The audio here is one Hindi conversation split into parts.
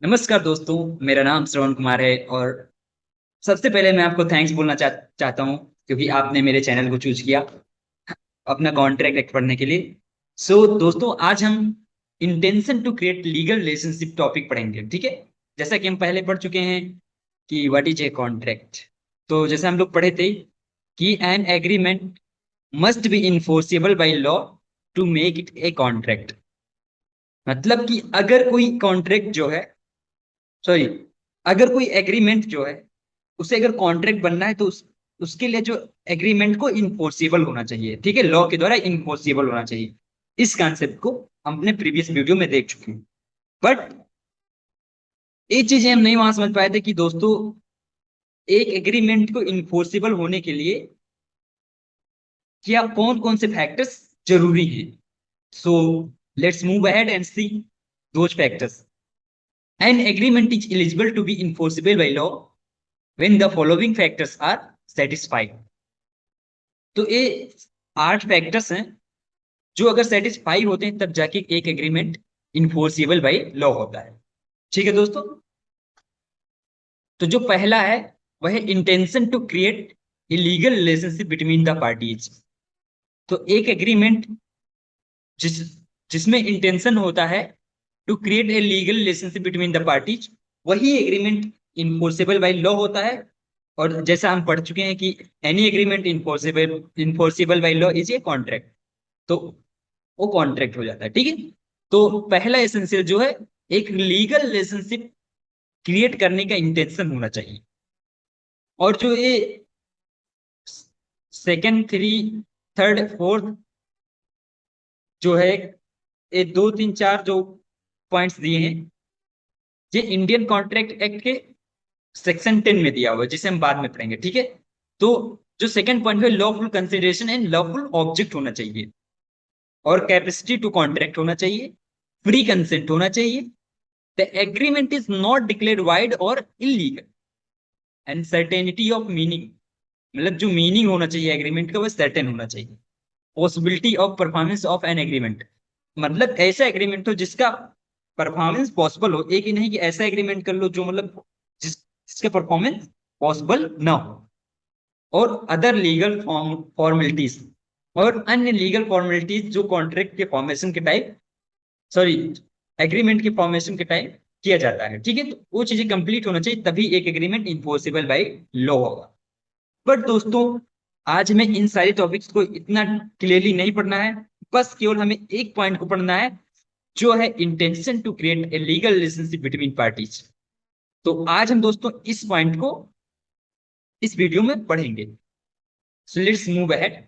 नमस्कार दोस्तों। मेरा नाम श्रवण कुमार है और सबसे पहले मैं आपको थैंक्स बोलना चाहता हूँ क्योंकि आपने मेरे चैनल को चूज किया अपना कॉन्ट्रैक्ट एक्ट पढ़ने के लिए। दोस्तों, आज हम intention to create legal relationship topic पढ़ेंगे, ठीक है। जैसा कि हम पहले पढ़ चुके हैं कि व्हाट इज ए कॉन्ट्रैक्ट। तो जैसे हम लोग पढ़े थे कि an agreement must be enforceable by law to make it a contract. मतलब कि अगर कोई कॉन्ट्रैक्ट जो है, सॉरी, अगर कोई एग्रीमेंट जो है उसे अगर कॉन्ट्रैक्ट बनना है तो उसके लिए जो एग्रीमेंट को इन्फोर्सिबल होना चाहिए, ठीक है, लॉ के द्वारा इन्फोर्सिबल होना चाहिए। इस कॉन्सेप्ट को हम अपने प्रीवियस वीडियो में देख चुके हैं। बट एक चीजें हम नहीं वहां समझ पाए थे कि दोस्तों, एक एग्रीमेंट को इन्फोर्सिबल होने के लिए क्या कौन कौन से फैक्टर्स जरूरी हैं। So let's move ahead and see those factors. An agreement is eligible to be enforceable by law when the following factors are satisfied। तो ये 8 फैक्टर्स हैं जो अगर सेटिस्फाई होते हैं तब जाके एक एग्रीमेंट इन्फोर्सिबल बाय लॉ होता है। ठीक है दोस्तों। तो जो पहला है वह है intention to create a legal relationship between the parties. तो एक एग्रीमेंट जिस जिसमें इंटेंशन होता है to create a legal relationship between the parties, वही एग्रीमेंट इन्फोर्सेबल बाय लॉ होता है। और जैसा हम पढ़ चुके हैं कि any agreement enforceable by law is a contract. तो वो कॉन्ट्रैक्ट हो जाता है, ठीक है। तो पहला एसेंशियल जो है, एक लीगल रिलेशनशिप क्रिएट करने का इंटेंशन होना चाहिए। और जो ये सेकंड, थ्री, थर्ड, फोर्थ जो है, ये दो तीन चार जो पॉइंट्स दिए हैं, ये इंडियन कॉन्ट्रैक्ट एक्ट के सेक्शन 10 में दिया हुआ है जिसे हम बाद में पढ़ेंगे, ठीक है। तो जो सेकंड पॉइंट है, lawful consideration and lawful object होना चाहिए, और कैपेसिटी टू कॉन्ट्रैक्ट होना चाहिए, फ्री कंसेंट होना चाहिए, the agreement is not declared void और illegal, and certainty of meaning. मतलब जो मीनिंग होना चाहिए एग्रीमेंट का वो सर्टेन होना चाहिए। Possibility of performance of an agreement, मतलब ऐसा एग्रीमेंट हो जिसका परफॉर्मेंस पॉसिबल हो। एक ही नहीं कि ऐसा एग्रीमेंट कर लो जो मतलब जिसका परफॉर्मेंस पॉसिबल ना हो। और अदर लीगल फॉर्मेलिटीज, और अन्य लीगल फॉर्मेलिटीज जो कॉन्ट्रैक्ट के फॉर्मेशन के टाइप, सॉरी, एग्रीमेंट के फॉर्मेशन के टाइम किया जाता है, ठीक है। तो वो चीजें कंप्लीट होना चाहिए तभी एक एग्रीमेंट इन्फोर्सिबल बाय लॉ होगा। बट दोस्तों, आज हमें इन सारे टॉपिक्स को इतना क्लियरली नहीं पढ़ना है। बस केवल हमें एक पॉइंट को पढ़ना है जो है intention to create a legal relationship between parties. तो आज हम दोस्तों इस पॉइंट को इस वीडियो में पढ़ेंगे। सो let's move ahead.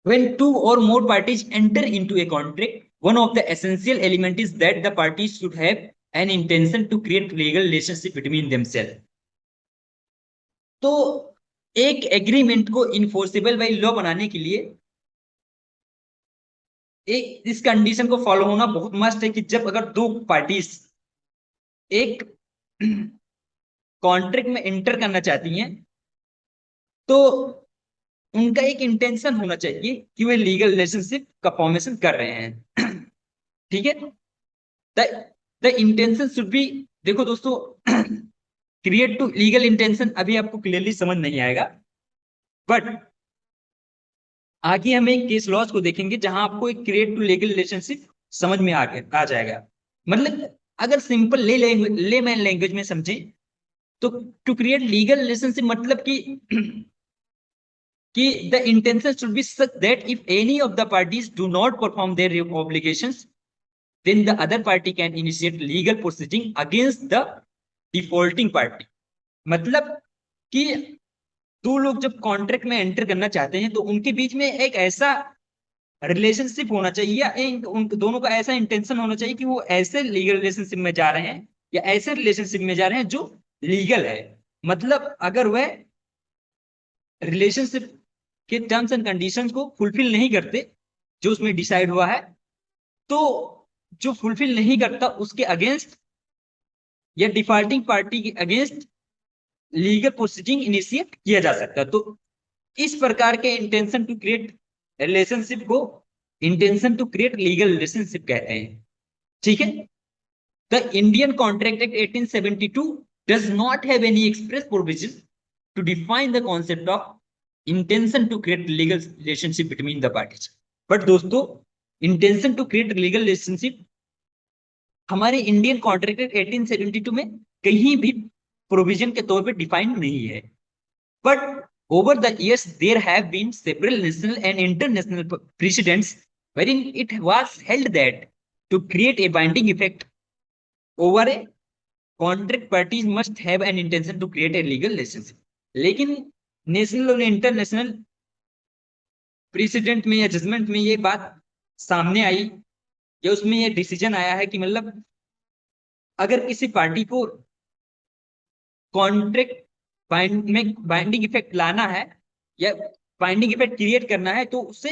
When two or more parties enter into a contract, one of the essential elements is that the parties should have an intention to create legal relationship between themselves। तो एक एग्रीमेंट को इन्फोर्सेबल बाय लॉ बनाने के लिए एक इस कंडीशन को फॉलो होना बहुत मस्ट है कि जब अगर दो पार्टीज एक कॉन्ट्रैक्ट में एंटर करना चाहती हैं तो उनका एक इंटेंशन होना चाहिए कि वे लीगल रिलेशनशिप का फॉर्मेशन कर रहे हैं। ठीक है। The the intention should B, देखो दोस्तों, क्रिएट टू लीगल इंटेंशन अभी आपको क्लियरली समझ नहीं आएगा, बट आगे हम एक केस लॉज को देखेंगे जहां आपको एक क्रिएट टू लीगल रिलेशनशिप समझ में आ जाएगा। मतलब अगर सिंपल ले मैन लैंग्वेज में समझे तो टू क्रिएट लीगल रिलेशनशिप मतलब कि the intention should be such that if any of the parties do not perform their obligations, then the other party can initiate legal proceeding against the defaulting party। मतलब कि दो लोग जब कॉन्ट्रैक्ट में एंटर करना चाहते हैं तो उनके बीच में एक ऐसा रिलेशनशिप होना चाहिए या उन दोनों का ऐसा इंटेंशन होना चाहिए कि वो ऐसे लीगल रिलेशनशिप में जा रहे हैं या ऐसे रिलेशनशिप में जा रहे हैं जो लीगल है। मतलब अगर वह रिलेशनशिप के टर्म्स एंड कंडीशंस को फुलफिल नहीं करते जो उसमें डिसाइड हुआ है, तो जो फुलफिल नहीं करता उसके अगेंस्ट या डिफॉल्टिंग पार्टी के अगेंस्ट लीगल प्रोसीडिंग इनिशिएट किया जा सकता है। तो इस प्रकार के इंटेंशन टू क्रिएट रिलेशनशिप को intention to create legal relationship कहते हैं, ठीक है। The Indian Contract Act 1872 does not have any express provision to define the concept of intention to create legal relationship between the parties. But दोस्तों, intention to create legal relationship हमारे इंडियन कॉन्ट्रैक्ट एक्ट 1872 में कहीं भी प्रोविजन के तौर पे डिफाइंड नहीं है। But over the years, there have been several national and international precedents wherein it was held that to create a binding effect over a contract, parties must have an intention to create a legal relationship. लेकिन नेशनल और इंटरनेशनल प्रेसिडेंट में या जजमेंट में ये बात सामने आई, या उसमें ये डिसीजन आया है कि मतलब अगर किसी पार्टी को कॉन्ट्रैक्ट में बाइंडिंग इफेक्ट लाना है या बाइंडिंग इफेक्ट क्रिएट करना है, तो उससे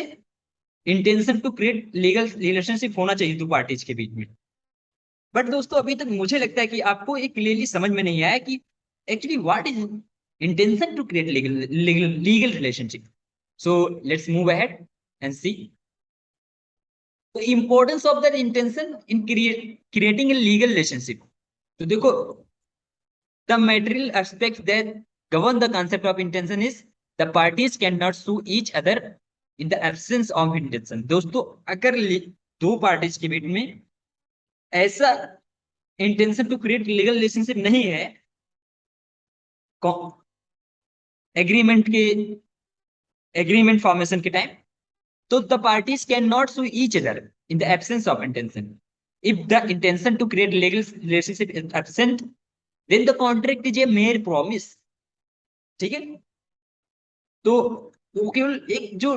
intention to create legal relationship होना चाहिए दो पार्टीज के बीच में। बट दोस्तों, अभी तक मुझे लगता है कि आपको एक क्लियरली समझ में नहीं आया कि actually what is intention to create legal relationship. So let's move ahead and see the importance of that intention in creating a legal relationship. तो देखो, the material aspects that govern the concept of intention is the parties cannot sue each other in the absence of intention। दोस्तों, अगर दो पार्टीज के बीच में ऐसा intention to create legal relationship नहीं है एग्रीमेंट फॉर्मेशन के टाइम, तो the parties can not sue each other in the absence of intention. If the intention to create legal relationship is absent, then the contract is a mere promise। ठीक है, तो वो केवल एक जो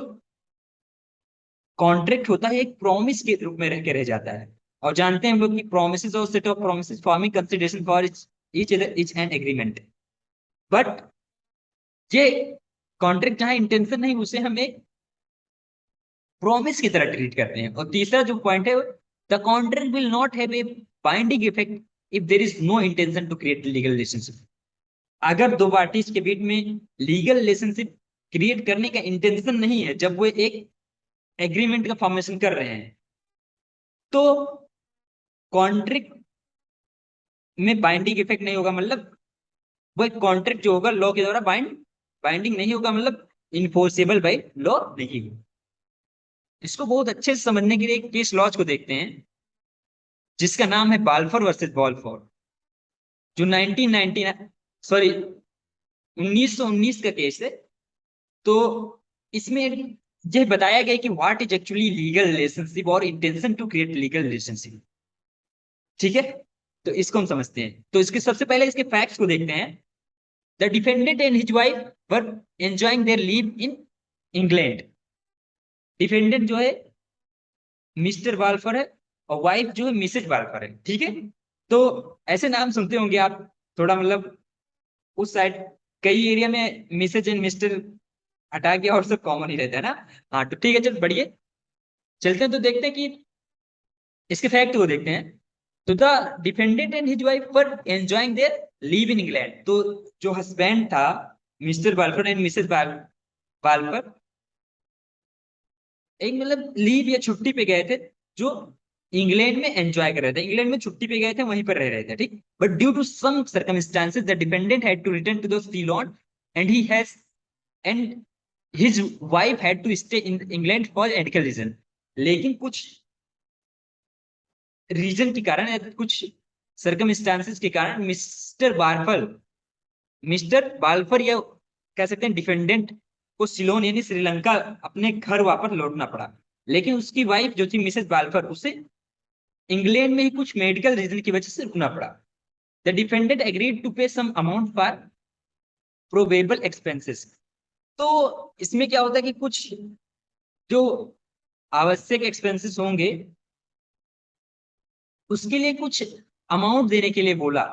कॉन्ट्रैक्ट होता है एक प्रॉमिस के रूप में रह के रह जाता है। और जानते हैं हम लोग कि प्रोमिसेस और set of promises forming consideration for each and agreement. But ये कॉन्ट्रैक्ट जहां इंटेंशन नहीं, उसे हम एक प्रॉमिस की तरह ट्रीट करते हैं। और तीसरा जो पॉइंट है, the contract will not have a binding effect if there is no intention to create legal relationship. अगर दो पार्टीज के बीच में लीगल रिलेशनशिप क्रिएट करने का इंटेंशन नहीं है, जब वो एक एग्रीमेंट का फॉर्मेशन कर रहे हैं, तो कॉन्ट्रैक्ट में बाइंडिंग इफेक्ट नहीं होगा। मतलब वो एक कॉन्ट्रैक्ट जो होगा लॉ के द्वारा बाइंडिंग नहीं होगा, मतलब इन्फोर्सेबल बाय लॉ नहीं होगा। इसको बहुत अच्छे से समझने के लिए एक केस लॉज को देखते हैं जिसका नाम है बाल्फोर वर्सेस बॉलफोर, जो 1999 सॉरी 1919 का केस है। तो इसमें यह बताया गया कि what is actually legal relationship और intention to create legal relationship. ठीक है, तो इसको हम समझते हैं। तो इसके सबसे पहले इसके फैक्ट्स को देखते हैं। The defendant and his wife were enjoying their leave in England. Defendant जो है मिस्टर बाल्फोर है और वाइफ जो है मिसेज बाल्फोर है। ठीक है, तो ऐसे नाम सुनते होंगे आप थोड़ा, मतलब उस साइड कई एरिया में मिसेज एंड मिस्टर हटा के और सब कॉमन ही रहता है ना। हाँ, तो ठीक है, चल बढ़िए चलते हैं। तो देखते हैं कि इसके फैक्ट को देखते हैं। तो the defendant and his wife were enjoying their leave in England. तो जो हस्बैंड था mister Balfour and missus Balfour एक मतलब लीव या छुट्टी पे गए थे, जो इंग्लैंड में एंजॉय कर रहे थे। इंग्लैंड में छुट्टी पे गए थे, वहीं पर रह रहे थे। ठीक, but due to some circumstances the dependent had to return to the Ceylon and he has and his wife had to stay in England for medical reason. लेकिन कुछ रीजन के कारण या कुछ सर्कमस्टांसेस के कारण मिस्टर बाल्फर या कह सकते हैं डिफेंडेंट को सिलोन यानी श्रीलंका अपने घर वापस लौटना पड़ा। लेकिन उसकी वाइफ जो थी मिसेस बाल्फर, उसे इंग्लैंड में ही कुछ मेडिकल रीजन की वजह से रुकना पड़ा। The defendant agreed to pay some amount for probable expenses. तो इसमें क्या होता है कि कुछ जो आवश्यक एक्सपेंसेस होंगे उसके लिए कुछ अमाउंट देने के लिए बोला।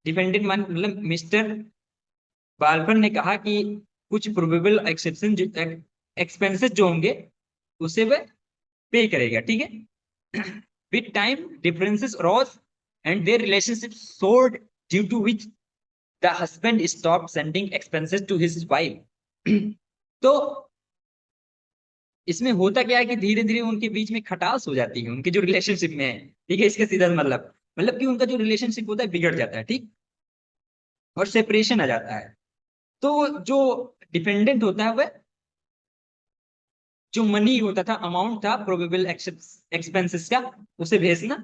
डिफेंडेंट मतलब मिस्टर बाल्फर ने कहा कि कुछ प्रोबेबल एक्सेप्शन एक्सपेंसेस जो होंगे उसे वह पे करेगा। ठीक है, with time differences arose and their relationship soured due to which the husband stop sending expenses to his wife. तो इसमें होता क्या है कि धीरे धीरे उनके बीच में खटास हो जाती है, उनके जो रिलेशनशिप में है। ठीक है, इसका सीधा मतलब मतलब कि उनका जो रिलेशनशिप होता है बिगड़ जाता है, ठीक, और सेपरेशन आ जाता है। तो जो डिपेंडेंट होता है वह जो मनी होता था, अमाउंट था प्रोबेबल एक्सपेंसेस का, उसे भेजना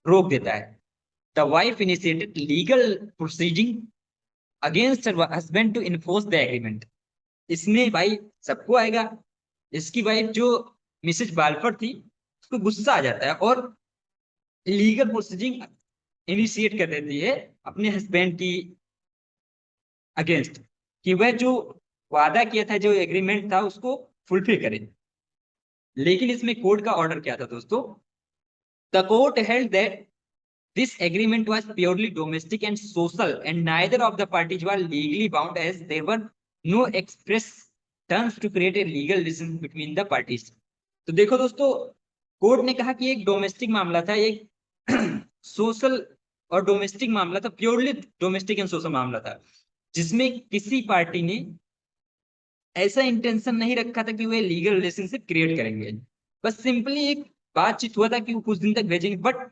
रोक देता है। The wife initiated legal proceeding against her husband to enforce the agreement. इसमें भाई सबको आएगा, इसकी वाइफ जो मिसेज बाल्फर थी उसको गुस्सा आ जाता है और लीगल प्रोसीडिंग इनिशिएट कर देती है अपने हस्बैंड की अगेंस्ट, कि वह जो वादा किया था, जो एग्रीमेंट था, उसको फुलफिल करे। लेकिन इसमें कोर्ट का ऑर्डर क्या था दोस्तों? The court held that this agreement was purely domestic and social, and neither of the parties were legally bound as there were no express terms to create a legal relationship between the parties. तो देखो दोस्तों, कोर्ट ने कहा कि एक डोमेस्टिक मामला था, एक सोशल और डोमेस्टिक मामला था, प्योरली डोमेस्टिक एंड सोशल मामला था, जिसमें किसी पार्टी ने ऐसा इंटेंशन नहीं रखा था कि वे लीगल रिलेशनशिप क्रिएट करेंगे। बस सिंपली एक बातचीत हुआ था कि वो कुछ दिन तक भेजेंगे, बट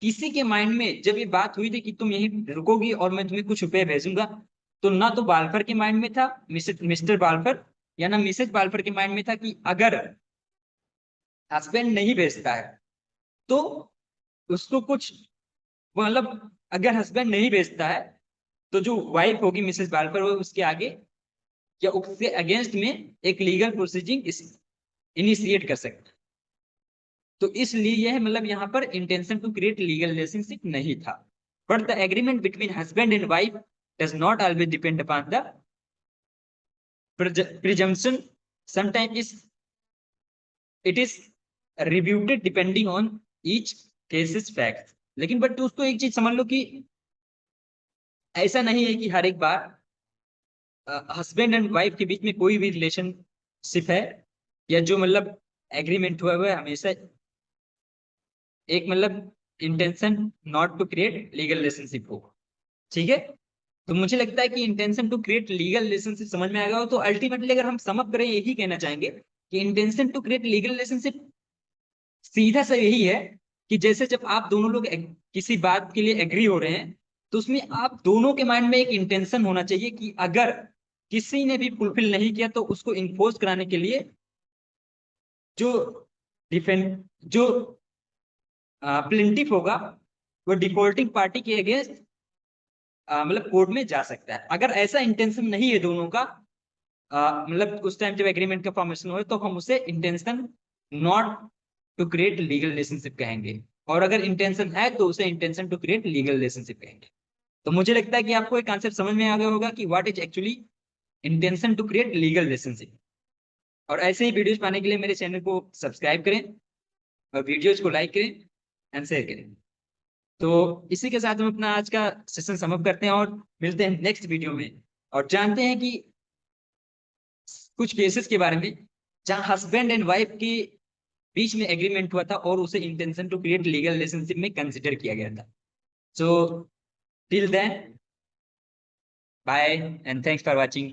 किसी के माइंड में जब ये बात हुई थी कि तुम यहीं रुकोगी और मैं तुम्हें कुछ रुपए भेजूंगा, तो ना तो बाल्फर के माइंड में था, मिस्टर बाल्फर, या ना मिसेज बाल्फर के माइंड में था कि अगर हस्बैंड नहीं भेजता है तो उसको कुछ, मतलब अगर हस्बैंड नहीं भेजता है तो जो वाइफ होगी मिसेज बाल्फर, वो उसके आगे या उसके अगेंस्ट में एक लीगल प्रोसीजिंग इनिशिएट कर सकते। तो इसलिए यह मतलब यहाँ पर intention to create legal relationship नहीं था। But the agreement between husband and wife does not always depend upon the presumption, sometimes it is refuted depending on each case's facts। लेकिन बट दोस्तों एक चीज समझ लो कि ऐसा नहीं है कि हर एक बार हस्बैंड एंड वाइफ के बीच में कोई भी रिलेशनशिप है या जो मतलब एग्रीमेंट हुआ हुआ है हमेशा एक मतलब intention not to create legal relationship हो, ठीक है। तो मुझे लगता है कि intention to create legal relationship समझ में आ गया हो। तो अल्टीमेटली अगर हम सम अप करें, यही कहना चाहेंगे कि intention to create legal relationship सीधा सा यही है कि जैसे जब आप दोनों लोग किसी बात के लिए एग्री हो रहे हैं, तो उसमें आप दोनों के माइंड में एक इंटेंशन होना चाहिए कि अगर किसी ने भी फुलफिल नहीं किया तो उसको इन्फोर्स कराने के लिए जो डिफेंड जो प्लेंटिफ होगा वो डिफॉल्टिंग पार्टी के अगेंस्ट मतलब कोर्ट में जा सकता है। अगर ऐसा इंटेंशन नहीं है दोनों का, मतलब उस टाइम जब एग्रीमेंट का फॉर्मेशन हो, तो हम उसे intention not to create legal relationship कहेंगे, और अगर इंटेंशन है तो उसे intention to create legal relationship कहेंगे। तो मुझे लगता है कि आपको एक कॉन्सेप्ट समझ में आ गया होगा कि what is actually intention to create legal relationship. और ऐसे ही वीडियोज पाने के लिए मेरे चैनल को सब्सक्राइब करें और वीडियोज को लाइक करें एंड शेयर करें। तो इसी के साथ हम अपना आज का सेशन समाप्त करते हैं और मिलते हैं नेक्स्ट वीडियो में, और जानते हैं कि कुछ केसेस के बारे में जहां हस्बैंड एंड वाइफ के बीच में एग्रीमेंट हुआ था और उसे intention to create legal relationship में कंसिडर किया गया था। So till then, bye and thanks for watching.